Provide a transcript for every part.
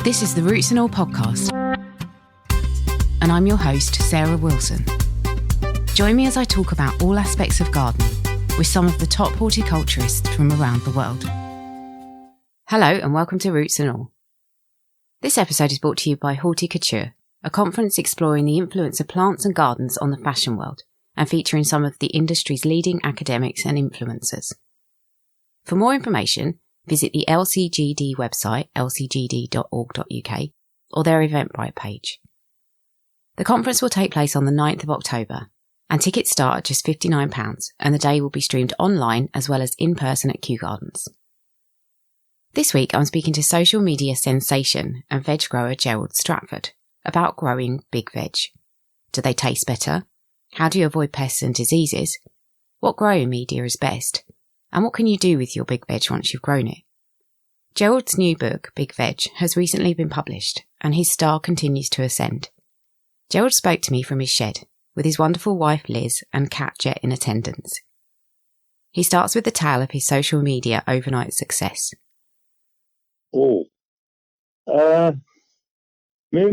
This is the Roots and All podcast, and I'm your host, Sarah Wilson. Join me as I talk about all aspects of gardening with some of the top horticulturists from around the world. Hello and welcome to Roots and All. This episode is brought to you by Horticouture, a conference exploring the influence of plants and gardens on the fashion world and featuring some of the industry's leading academics and influencers. For more information, visit the LCGD website, lcgd.org.uk, or their Eventbrite page. The conference will take place on the 9th of October, and tickets start at just £59, and the day will be streamed online as well as in person at Kew Gardens. This week I'm speaking to social media sensation and veg grower Gerald Stratford about growing Big Veg. Do they taste better? How do you avoid pests and diseases? What growing media is best? And what can you do with your Big Veg once you've grown it? Gerald's new book, Big Veg, has recently been published, and his star continues to ascend. Gerald spoke to me from his shed, with his wonderful wife Liz and cat Jet in attendance. He starts with the tale of his social media overnight success. Me and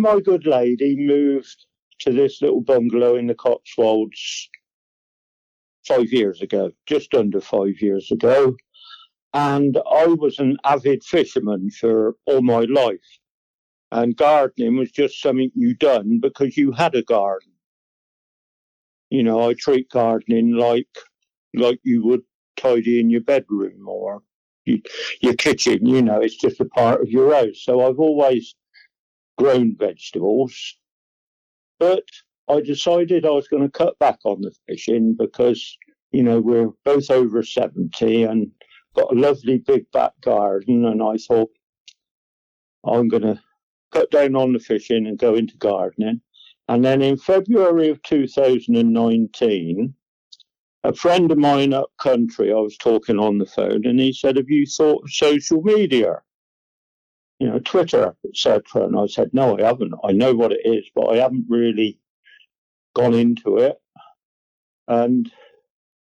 my good lady moved to this little bungalow in the Cotswolds 5 years ago, just under 5 years ago. And I was an avid fisherman for all my life. And gardening was just something you done because you had a garden. You know, I treat gardening like you would tidying your bedroom or your kitchen. You know, it's just a part of your house. So I've always grown vegetables. But I decided I was going to cut back on the fishing because, you know, we're both over 70 and got a lovely big back garden. And I thought, I'm going to cut down on the fishing and go into gardening. And then in February of 2019, a friend of mine up country, I was talking on the phone, and he said, have you thought of social media? You know, Twitter, etc. And I said, no, I haven't. I know what it is, but I haven't really gone into it. And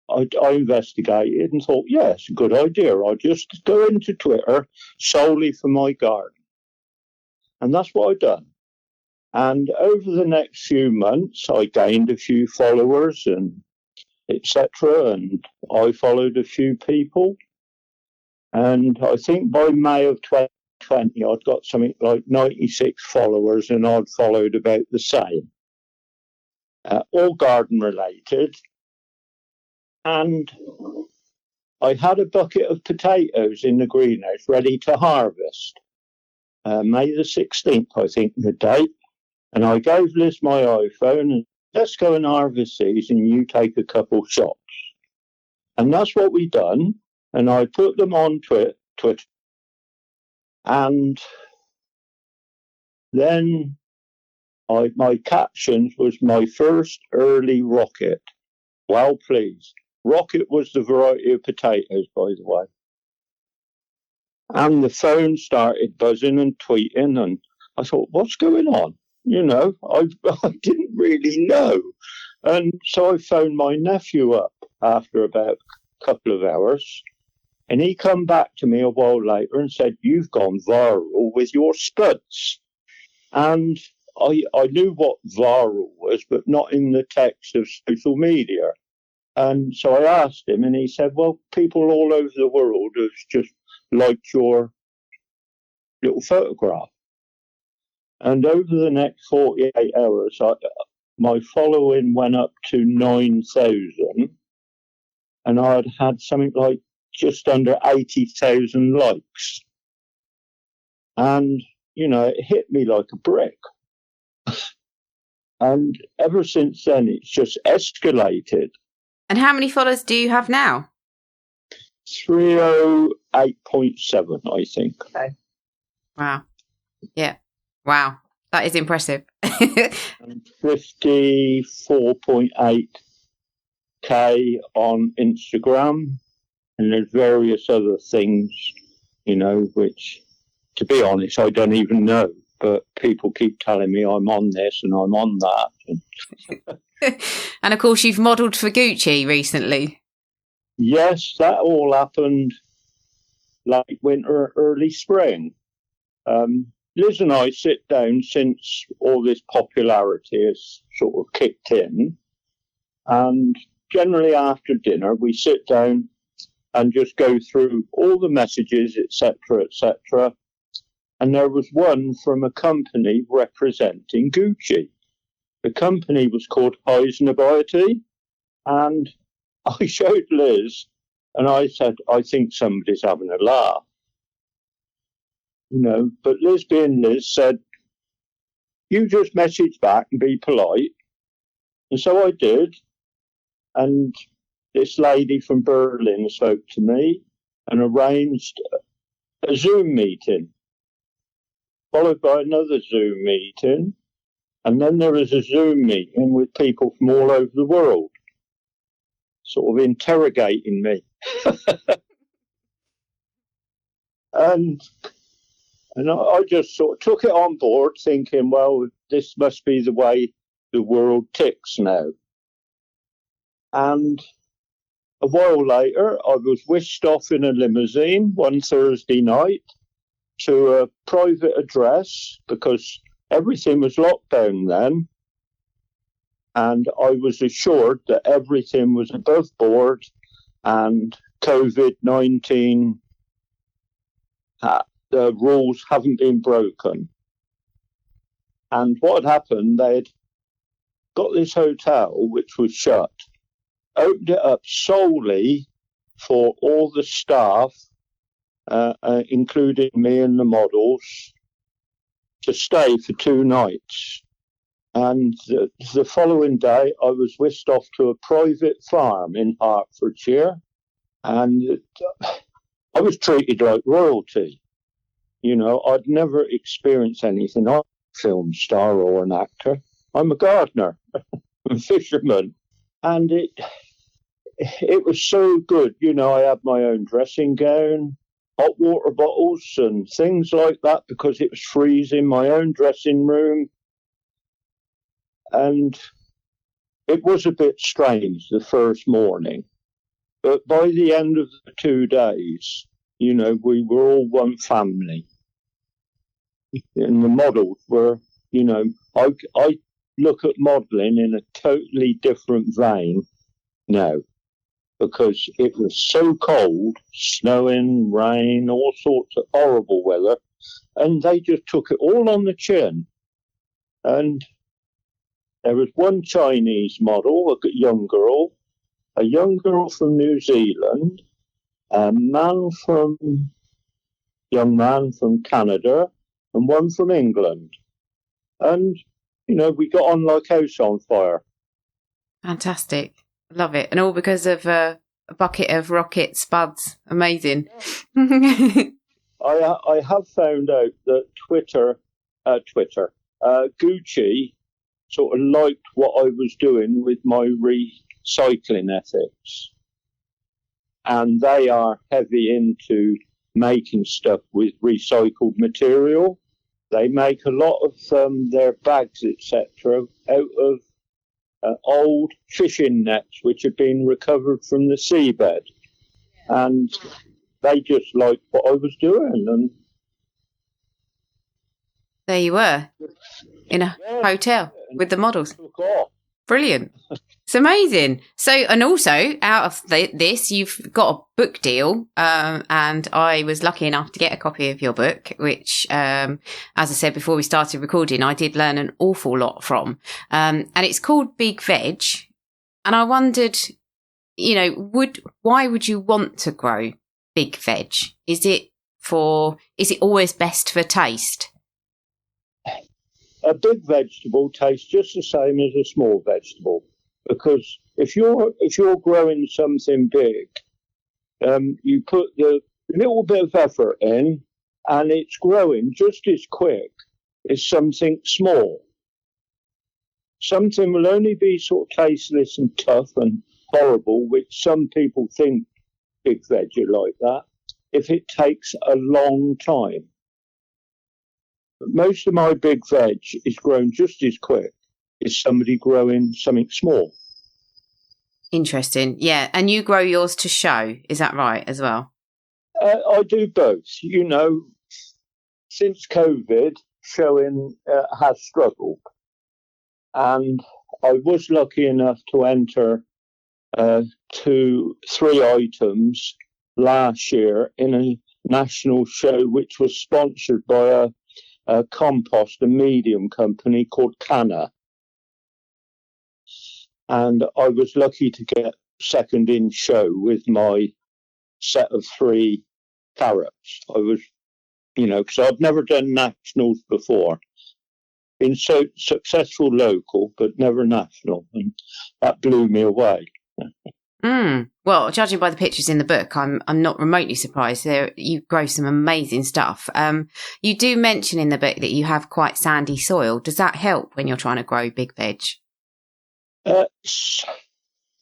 I investigated and thought, yeah, it's a good idea. I'll just go into Twitter solely for my garden. And that's what I've done. And over the next few months, I gained a few followers and etc. And I followed a few people. And I think by May of 2020, I'd got something like 96 followers, and I'd followed about the same. All garden related. And I had a bucket of potatoes in the greenhouse ready to harvest. May the 16th, I think, the date. And I gave Liz my iPhone and let's go and harvest these and you take a couple shots. And that's what we done. And I put them on Twitter. And then my captions was my first early rocket. Well, please. Rocket was the variety of potatoes, by the way. And the phone started buzzing and tweeting, and I thought, what's going on? You know, I didn't really know. And so I phoned my nephew up after about a couple of hours, and he come back to me a while later and said, you've gone viral with your spuds. And I knew what viral was, but not in the text of social media. And so I asked him, and he said, well, people all over the world have just liked your little photograph. And over the next 48 hours, my following went up to 9,000, and I'd had something like just under 80,000 likes. And, you know, it hit me like a brick. And ever since then, it's just escalated. And how many followers do you have now? 308.7, I think. Okay. Wow. Yeah. Wow. That is impressive. And 54.8k on Instagram. And there's various other things, you know, which, to be honest, I don't even know. But people keep telling me I'm on this and I'm on that. And of course, you've modelled for Gucci recently. Yes, that all happened late winter, early spring. Liz and I sit down since all this popularity has sort of kicked in, and generally after dinner we sit down and just go through all the messages, etc., etc. And there was one from a company representing Gucci. The company was called Highsnobiety, and I showed Liz, and I said, I think somebody's having a laugh. But Liz being Liz said, you just message back and be polite. And so I did. And this lady from Berlin spoke to me and arranged a Zoom meeting, followed by another Zoom meeting. And then there was a Zoom meeting with people from all over the world, sort of interrogating me. And I just sort of took it on board, thinking, well, this must be the way the world ticks now. And a while later, I was whisked off in a limousine one Thursday night to a private address because everything was locked down then. And I was assured that everything was above board and COVID-19 the rules haven't been broken. And what had happened, they'd got this hotel, which was shut, opened it up solely for all the staff, including me and the models, to stay for 2 nights. And the following day, I was whisked off to a private farm in Hertfordshire, and I was treated like royalty. I'd never experienced anything like a film star or an actor. I'm a gardener, a fisherman. And it was so good. I had my own dressing gown, hot water bottles and things like that because it was freezing, my own dressing room. And it was a bit strange the first morning. But by the end of the 2 days, we were all one family. And the models were, I look at modelling in a totally different vein now because it was so cold, snowing, rain, all sorts of horrible weather, and they just took it all on the chin. And there was one Chinese model, a young girl from New Zealand, a young man from Canada, and one from England. And, we got on like house on fire. Fantastic. Love it. And all because of a bucket of rocket spuds. Amazing. I have found out that Gucci sort of liked what I was doing with my recycling ethics. And they are heavy into making stuff with recycled material. They make a lot of their bags, etc., out of old fishing nets which have been recovered from the seabed. And they just liked what I was doing. And there you were, in a hotel with the models. Brilliant. It's amazing. So, and also out of this, you've got a book deal. And I was lucky enough to get a copy of your book, which, as I said before we started recording, I did learn an awful lot from. And it's called Big Veg. And I wondered, why would you want to grow Big Veg? Is it always best for taste? A big vegetable tastes just the same as a small vegetable, because if you're growing something big, you put the little bit of effort in, and it's growing just as quick as something small. Something will only be sort of tasteless and tough and horrible, which some people think big veg are like that, if it takes a long time. Most of my big veg is grown just as quick as somebody growing something small. Interesting. Yeah. And you grow yours to show. Is that right as well? I do both. since COVID, sowing has struggled. And I was lucky enough to enter 3 items last year in a national show, which was sponsored by a compost and medium company called Canna. And I was lucky to get second in show with my set of 3 carrots. I was, because I've never done nationals before. Been so successful local, but never national. And that blew me away. Well, judging by the pictures in the book, I'm not remotely surprised. You grow some amazing stuff. You do mention in the book that you have quite sandy soil. Does that help when you're trying to grow big veg?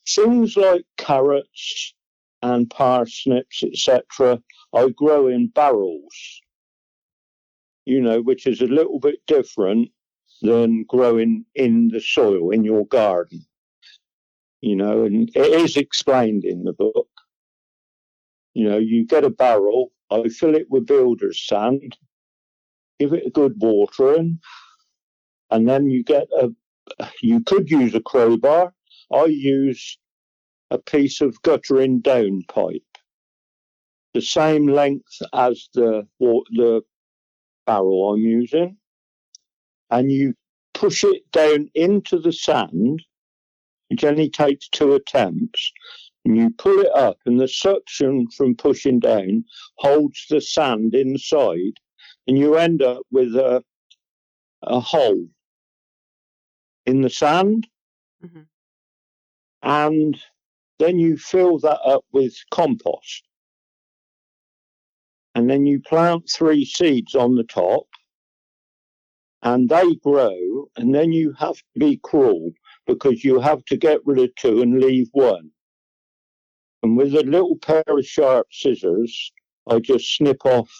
Things like carrots and parsnips, etc., I grow in barrels, which is a little bit different than growing in the soil in your garden. And it is explained in the book. You get a barrel, I fill it with builder's sand, give it a good watering, and then you could use a crowbar. I use a piece of guttering down pipe, the same length as the barrel I'm using, and you push it down into the sand. It only takes 2 attempts, and you pull it up, and the suction from pushing down holds the sand inside, and you end up with a hole in the sand. Mm-hmm. And then you fill that up with compost, and then you plant 3 seeds on the top, and they grow, and then you have to be cruel, because you have to get rid of 2 and leave 1. And with a little pair of sharp scissors, I just snip off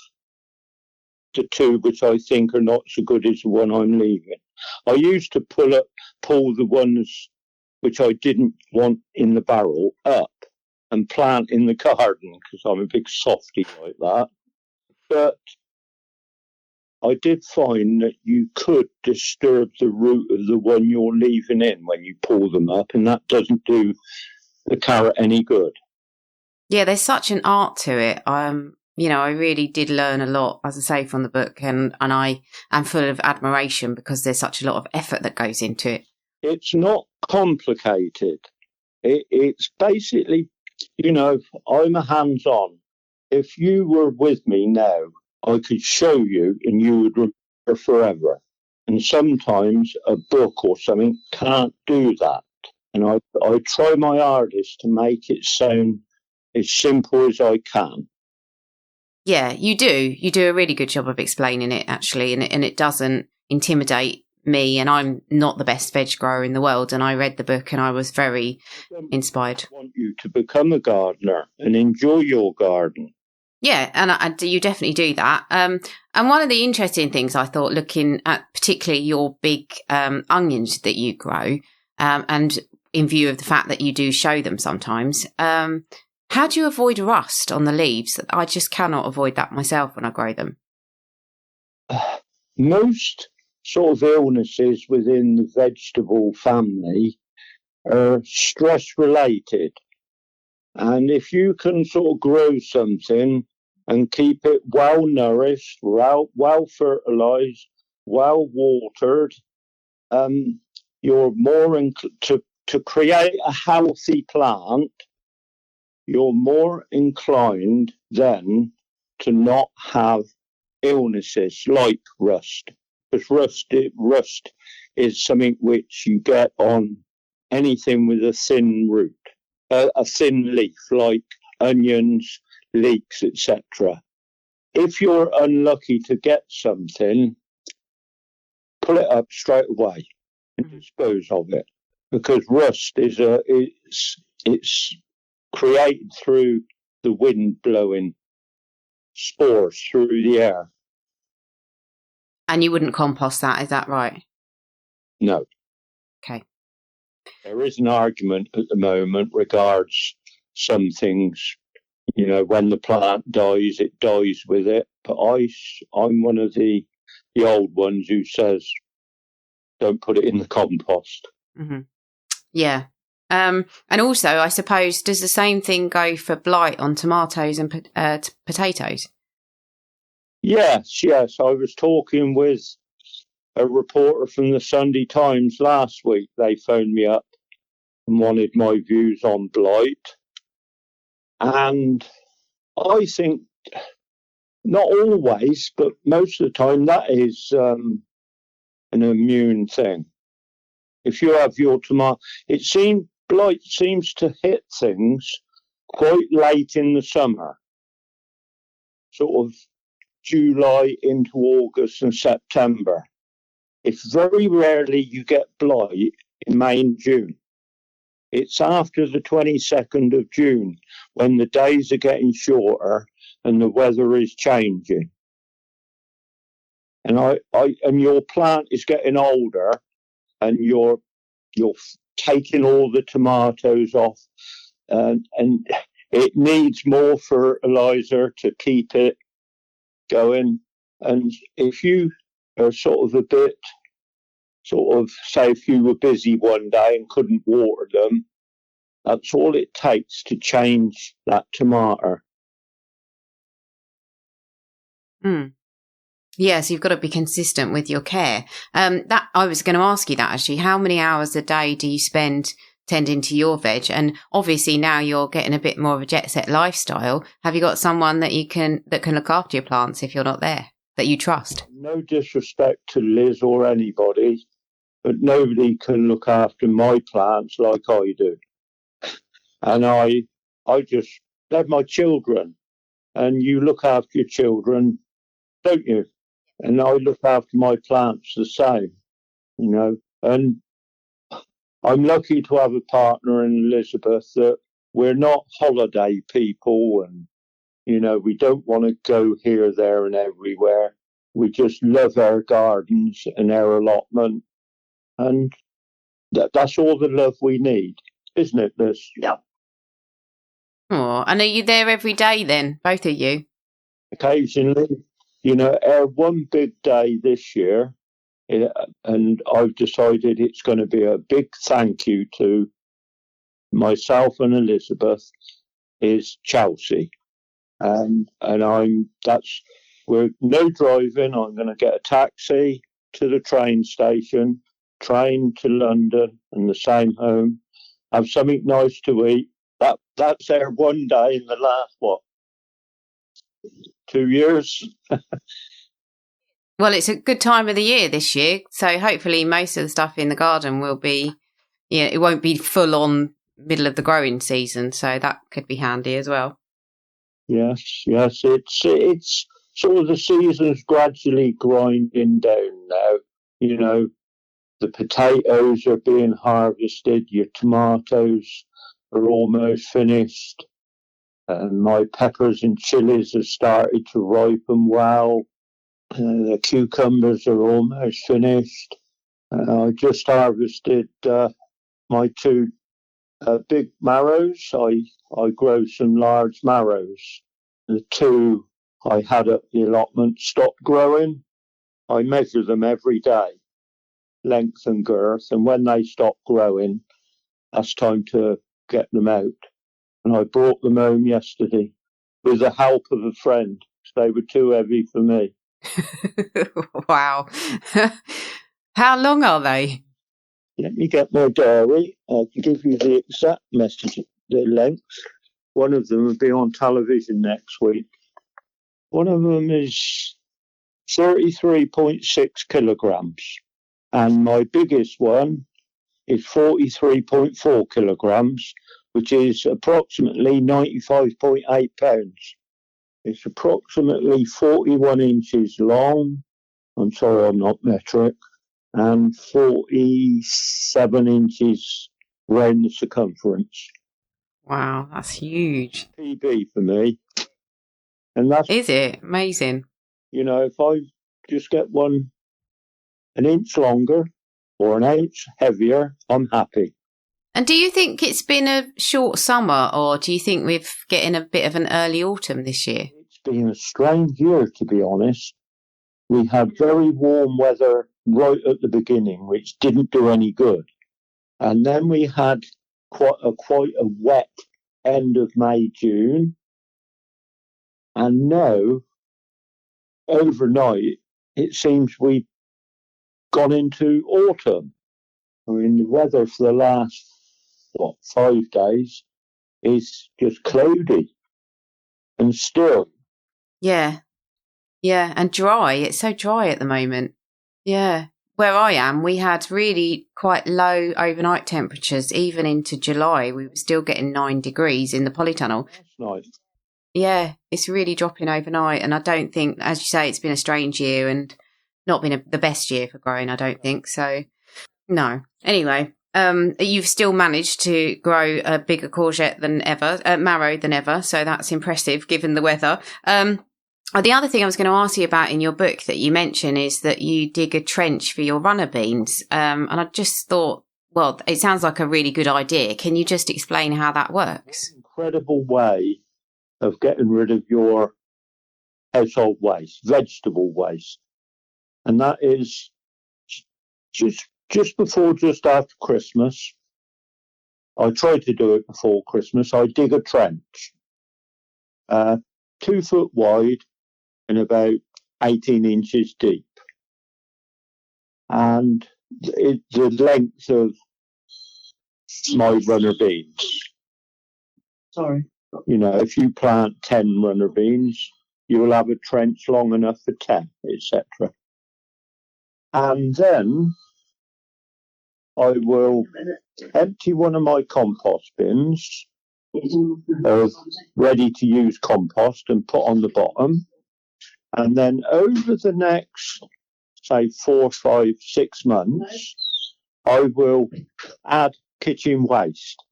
the 2 which I think are not so good as the one I'm leaving. I used to pull the ones which I didn't want in the barrel up and plant in the garden, because I'm a big softy like that. But I did find that you could disturb the root of the one you're leaving in when you pull them up, and that doesn't do the carrot any good. Yeah, there's such an art to it. I really did learn a lot, as I say, from the book, and I am full of admiration because there's such a lot of effort that goes into it. It's not complicated. It's basically, I'm a hands-on. If you were with me now, I could show you and you would remember forever. And sometimes a book or something can't do that. And I try my hardest to make it sound as simple as I can. Yeah, you do. You do a really good job of explaining it, actually, and it doesn't intimidate me. And I'm not the best veg grower in the world. And I read the book and I was very inspired. I want you to become a gardener and enjoy your garden. Yeah, and you definitely do that. And one of the interesting things I thought, looking at particularly your big onions that you grow, and in view of the fact that you do show them sometimes, how do you avoid rust on the leaves? I just cannot avoid that myself when I grow them. Most sort of illnesses within the vegetable family are stress-related. And if you can sort of grow something and keep it well nourished, well fertilized, well watered, you're more to create a healthy plant. You're more inclined then to not have illnesses like rust, because rust is something which you get on anything with a thin root. A thin leaf like onions, leeks, etc. If you're unlucky to get something, pull it up straight away and dispose of it, because rust it's created through the wind blowing spores through the air. And you wouldn't compost that, is that right? No. Okay. There is an argument at the moment regards some things, when the plant dies, it dies with it. But I'm one of the old ones who says, don't put it in the compost. Mm-hmm. Yeah. And also, I suppose, does the same thing go for blight on tomatoes and potatoes? Yes. I was talking with a reporter from the Sunday Times last week. They phoned me up and wanted my views on blight. And I think not always, but most of the time that is an immune thing. If you have your tomato, blight seems to hit things quite late in the summer, sort of July into August and September. It's very rarely you get blight in May and June. It's after the 22nd of June when the days are getting shorter and the weather is changing. And and your plant is getting older, and you're taking all the tomatoes off, and it needs more fertilizer to keep it going. And if you are sort of say if you were busy one day and couldn't water them, that's all it takes to change that tomato. Yes, you've got to be consistent with your care. That I was going to ask you that actually. How many hours a day do you spend tending to your veg? And obviously now you're getting a bit more of a jet set lifestyle. Have you got someone that can look after your plants if you're not there, that you trust? No disrespect to Liz or anybody, but nobody can look after my plants like I do. And I they're my children, and you look after your children, don't you? And I look after my plants the same, and I'm lucky to have a partner in Elizabeth that we're not holiday people, and, we don't want to go here, there and everywhere. We just love our gardens and our allotment, and that's all the love we need, isn't it, Liz? Yeah. Oh, and are you there every day then, both of you? Occasionally. Our one big day this year, and I've decided it's going to be a big thank you to myself and Elizabeth, is Chelsea. And we're no driving. I'm going to get a taxi to the train station, train to London, and the same home. Have something nice to eat. That's our one day in the last, 2 years. Well, it's a good time of the year this year, so hopefully most of the stuff in the garden will be, it won't be full on middle of the growing season, so that could be handy as well. Yes, it's sort of the season's gradually grinding down now. The potatoes are being harvested, your tomatoes are almost finished, and my peppers and chilies have started to ripen well. The cucumbers are almost finished. I just harvested my 2 big marrows. I grow some large marrows. The 2 I had at the allotment stopped growing. I measure them every day, length and girth, and when they stop growing, that's time to get them out. And I brought them home yesterday with the help of a friend. They were too heavy for me. Wow. How long are they? Let me get my diary. I can give you the exact message, the length. One of them will be on television next week. One of them is 33.6 kilograms. And my biggest one is 43.4 kilograms, which is approximately 95.8 pounds. It's approximately 41 inches long. I'm sorry, I'm not metric. And 47 inches round the circumference. Wow, that's huge. PB for me. And that's... Is it? Amazing. If I just get one an inch longer or an ounce heavier, I'm happy. And do you think it's been a short summer, or do you think we're getting a bit of an early autumn this year? It's been a strange year, to be honest. We had very warm weather right at the beginning, which didn't do any good. And then we had quite a wet end of May, June. And now, overnight, it seems we've gone into autumn. I mean, the weather for the last, 5 days is just cloudy and still. Yeah, and dry. It's so dry at the moment. Yeah. Where I am, we had really quite low overnight temperatures, even into July. We were still getting 9 degrees in the polytunnel. That's nice. Yeah, it's really dropping overnight. And I don't think, as you say, it's been a strange year and not been the best year for growing, I don't think. So, no. Anyway, you've still managed to grow a bigger courgette than ever, marrow than ever. So that's impressive given the weather. The other thing I was going to ask you about in your book that you mention is that you dig a trench for your runner beans. And I just thought, well, it sounds like a really good idea. Can you just explain how that works? Incredible way of getting rid of your household waste, vegetable waste. And that is just after Christmas. I try to do it before Christmas. I dig a trench, 2 foot wide and about 18 inches deep. And it's the length of my runner beans. Sorry. You know, if you plant 10 runner beans, you will have a trench long enough for 10, etc. And then I will empty one of my compost bins of ready to use compost and put on the bottom. And then over the next, say, 4, 5, 6 months, I will add kitchen waste.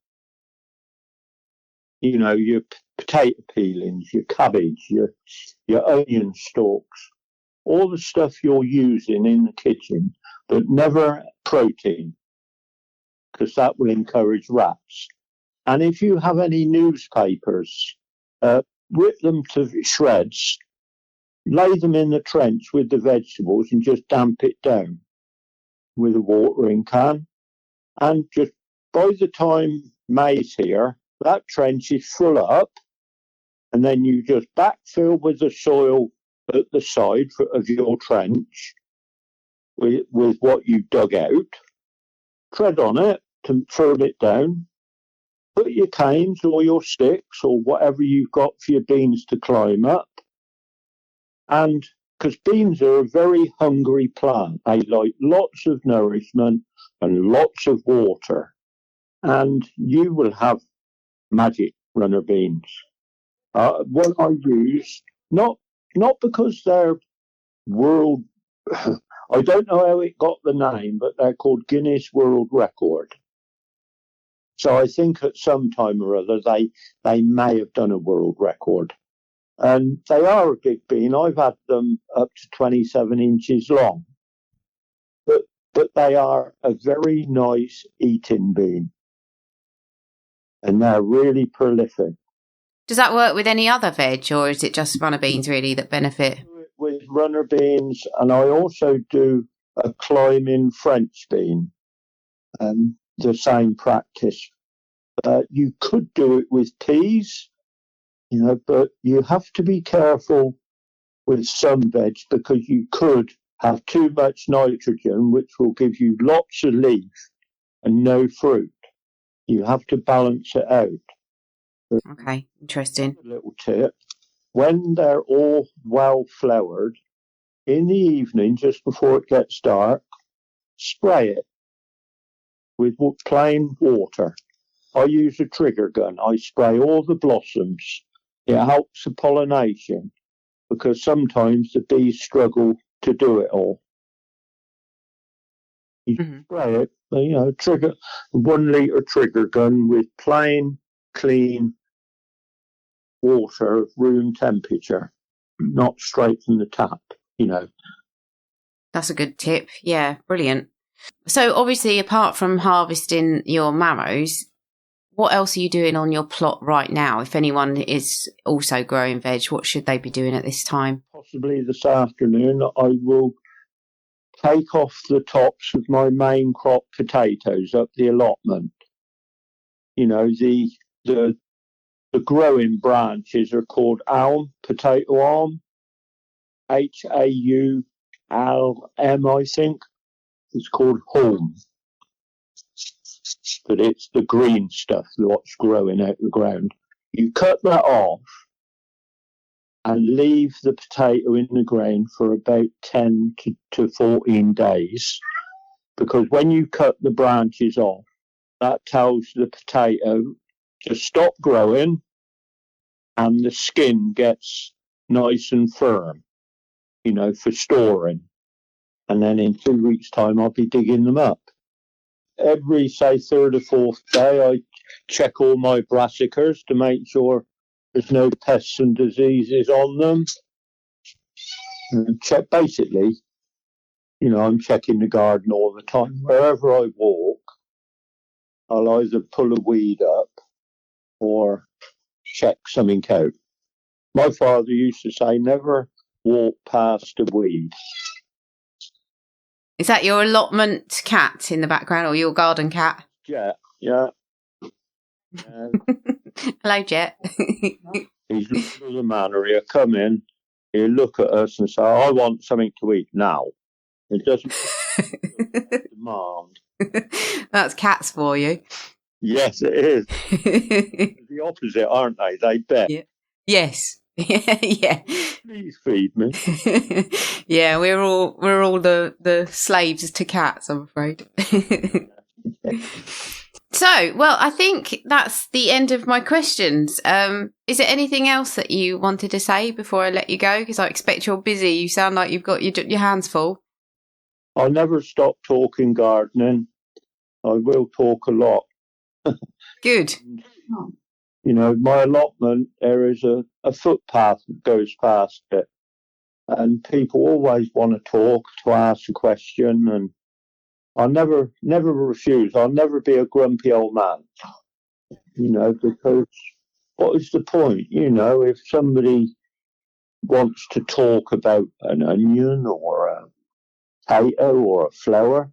You know, your potato peelings, your cabbage, your onion stalks, all the stuff you're using in the kitchen, but never protein, because that will encourage rats. And if you have any newspapers, rip them to shreds, lay them in the trench with the vegetables and just damp it down with a watering can. And just by the time May's here, that trench is full up. And then you just backfill with the soil at the side of your trench with what you dug out. Tread on it to firm it down. Put your canes or your sticks or whatever you've got for your beans to climb up. And because beans are a very hungry plant, they like lots of nourishment and lots of water. And you will have magic runner beans. What I use, not because they're world, I don't know how it got the name, but they're called Guinness World Record. So I think at some time or other they may have done a world record. And they are a big bean. I've had them up to 27 inches long. But they are a very nice eating bean. And they're really prolific. Does that work with any other veg, or is it just runner beans really that benefit? With runner beans, and I also do a climbing French bean. The same practice. You could do it with peas, you know, but you have to be careful with some veg because you could have too much nitrogen, which will give you lots of leaf and no fruit. You have to balance it out. Okay, interesting. A little tip. When they're all well flowered, in the evening, just before it gets dark, spray it with plain water. I use a trigger gun. I spray all the blossoms. It helps the pollination because sometimes the bees struggle to do it all. You spray it, you know, 1 litre trigger gun with plain, clean water of room temperature, not straight from the tap, you know. That's a good tip. Yeah, brilliant. So obviously, apart from harvesting your marrows, what else are you doing on your plot right now? If anyone is also growing veg, what should they be doing at this time? Possibly this afternoon, I will take off the tops of my main crop potatoes up the allotment. You know, the growing branches are called alm, potato alm, HAULM, I think. It's called haulm. But it's the green stuff what's growing out the ground. You cut that off and leave the potato in the ground for about 10 to 14 days, because when you cut the branches off, that tells the potato to stop growing and the skin gets nice and firm, you know, for storing. And then in 2 weeks' time, I'll be digging them up. Every, say, third or fourth day, I check all my brassicas to make sure there's no pests and diseases on them. And check, basically, you know, I'm checking the garden all the time. Wherever I walk, I'll either pull a weed up or check something out. My father used to say, never walk past a weed. Is that your allotment cat in the background, or your garden cat? Jet, yeah. Hello, Jet. He's little as a manner. He'll come in, he'll look at us and say, I want something to eat now. It doesn't demand. That's cats for you. Yes, it is. The opposite, aren't they? They bet. Yeah. Yes. Yeah. Please feed me. Yeah, we're all the slaves to cats, I'm afraid. So, well, I think that's the end of my questions. Is there anything else that you wanted to say before I let you go? Because I expect you're busy. You sound like you've got your hands full. I'll never stop talking gardening. I will talk a lot. Good. You know, my allotment, there is a footpath that goes past it. And people always want to talk, to ask a question. And I'll never refuse. I'll never be a grumpy old man. You know, because what is the point? You know, if somebody wants to talk about an onion or a potato or a flower,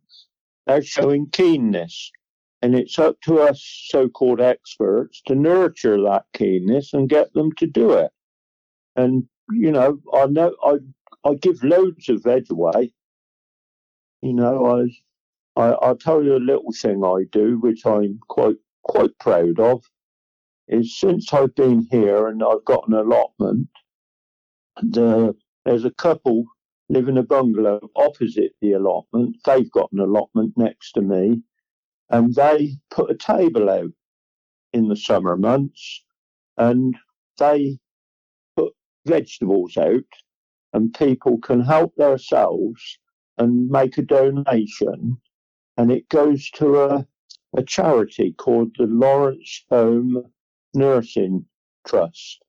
they're showing keenness. And it's up to us so-called experts to nurture that keenness and get them to do it. And, you know I give loads of veg away. You know, I'll tell you a little thing I do, which I'm quite proud of, is since I've been here and I've got an allotment, there's a couple live in a bungalow opposite the allotment. They've got an allotment next to me. And they put a table out in the summer months and they put vegetables out and people can help themselves and make a donation. And it goes to a charity called the Lawrence Home Nursing Trust.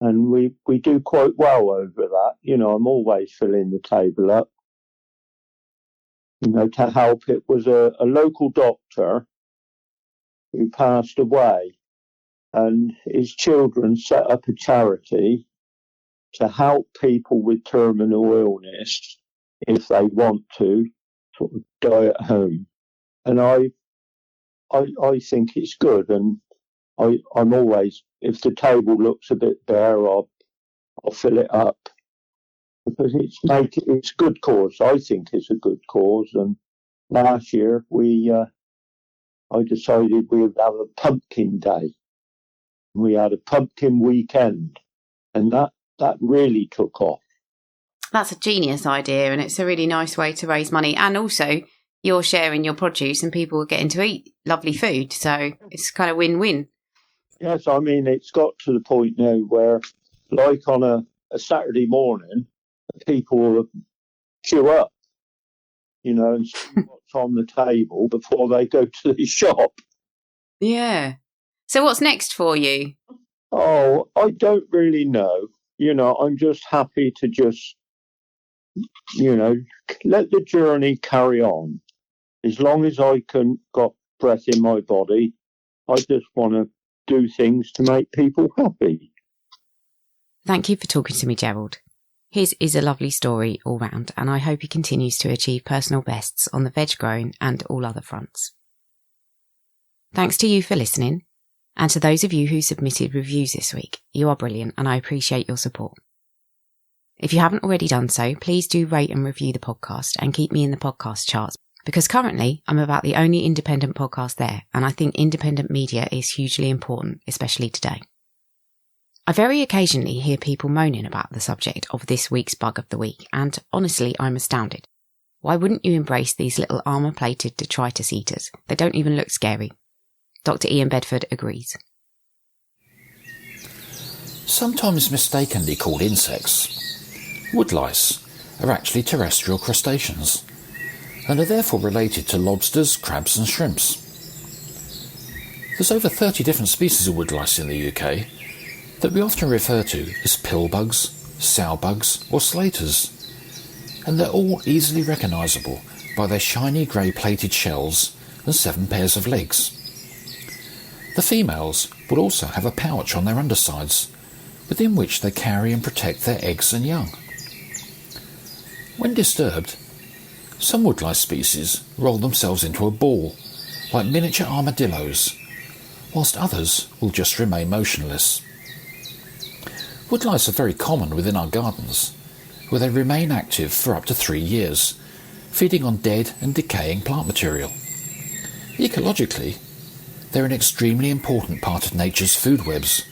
And we do quite well over that. You know, I'm always filling the table up. You know, to help. It was a local doctor who passed away, and his children set up a charity to help people with terminal illness if they want to sort of die at home. And I think it's good, and I'm always, if the table looks a bit bare, I'll fill it up. Because it's a good cause. I think it's a good cause. And last year I decided we would have a pumpkin day. We had a pumpkin weekend, and that really took off. That's a genius idea, and it's a really nice way to raise money. And also, you're sharing your produce, and people are getting to eat lovely food. So it's kind of win-win. Yes, I mean, it's got to the point now where, like on a Saturday morning, people will queue up, you know, and see what's on the table before they go to the shop. Yeah. So what's next for you? Oh, I don't really know. You know, I'm just happy to just let the journey carry on. As long as I got breath in my body, I just want to do things to make people happy. Thank you for talking to me, Gerald. His is a lovely story all round, and I hope he continues to achieve personal bests on the veg growing and all other fronts. Thanks to you for listening, and to those of you who submitted reviews this week. You are brilliant, and I appreciate your support. If you haven't already done so, please do rate and review the podcast and keep me in the podcast charts, because currently I'm about the only independent podcast there, and I think independent media is hugely important, especially today. I very occasionally hear people moaning about the subject of this week's bug of the week, and honestly I'm astounded. Why wouldn't you embrace these little armour-plated detritus eaters? They don't even look scary. Dr. Ian Bedford agrees. Sometimes mistakenly called insects, woodlice are actually terrestrial crustaceans and are therefore related to lobsters, crabs and shrimps. There's over 30 different species of woodlice in the UK that we often refer to as pillbugs, sowbugs or slaters, and they're all easily recognisable by their shiny grey plated shells and 7 pairs of legs. The females will also have a pouch on their undersides, within which they carry and protect their eggs and young. When disturbed, some woodlice species roll themselves into a ball, like miniature armadillos, whilst others will just remain motionless. Woodlice are very common within our gardens, where they remain active for up to 3 years, feeding on dead and decaying plant material. Ecologically, they're an extremely important part of nature's food webs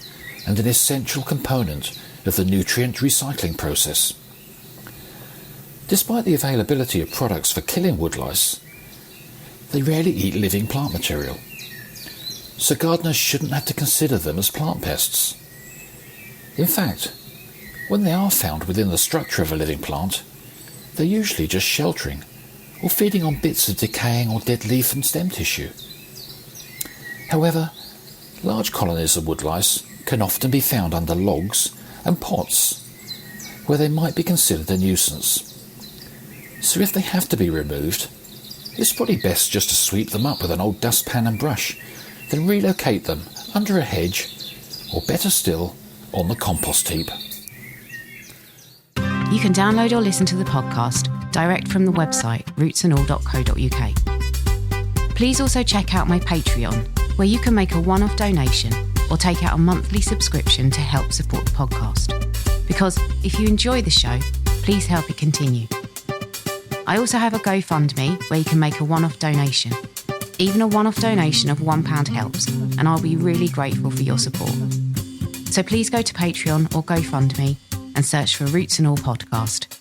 and an essential component of the nutrient recycling process. Despite the availability of products for killing woodlice, they rarely eat living plant material, so gardeners shouldn't have to consider them as plant pests. In fact, when they are found within the structure of a living plant, they're usually just sheltering or feeding on bits of decaying or dead leaf and stem tissue. However, large colonies of woodlice can often be found under logs and pots, where they might be considered a nuisance. So if they have to be removed, it's probably best just to sweep them up with an old dustpan and brush, then relocate them under a hedge, or better still, on the compost heap. You can download or listen to the podcast direct from the website rootsandall.co.uk. Please also check out my Patreon, where you can make a one-off donation or take out a monthly subscription to help support the podcast. Because if you enjoy the show, please help it continue. I also have a GoFundMe where you can make a one-off donation. Even a one-off donation of £1 helps, and I'll be really grateful for your support. So please go to Patreon or GoFundMe and search for Roots and All Podcast.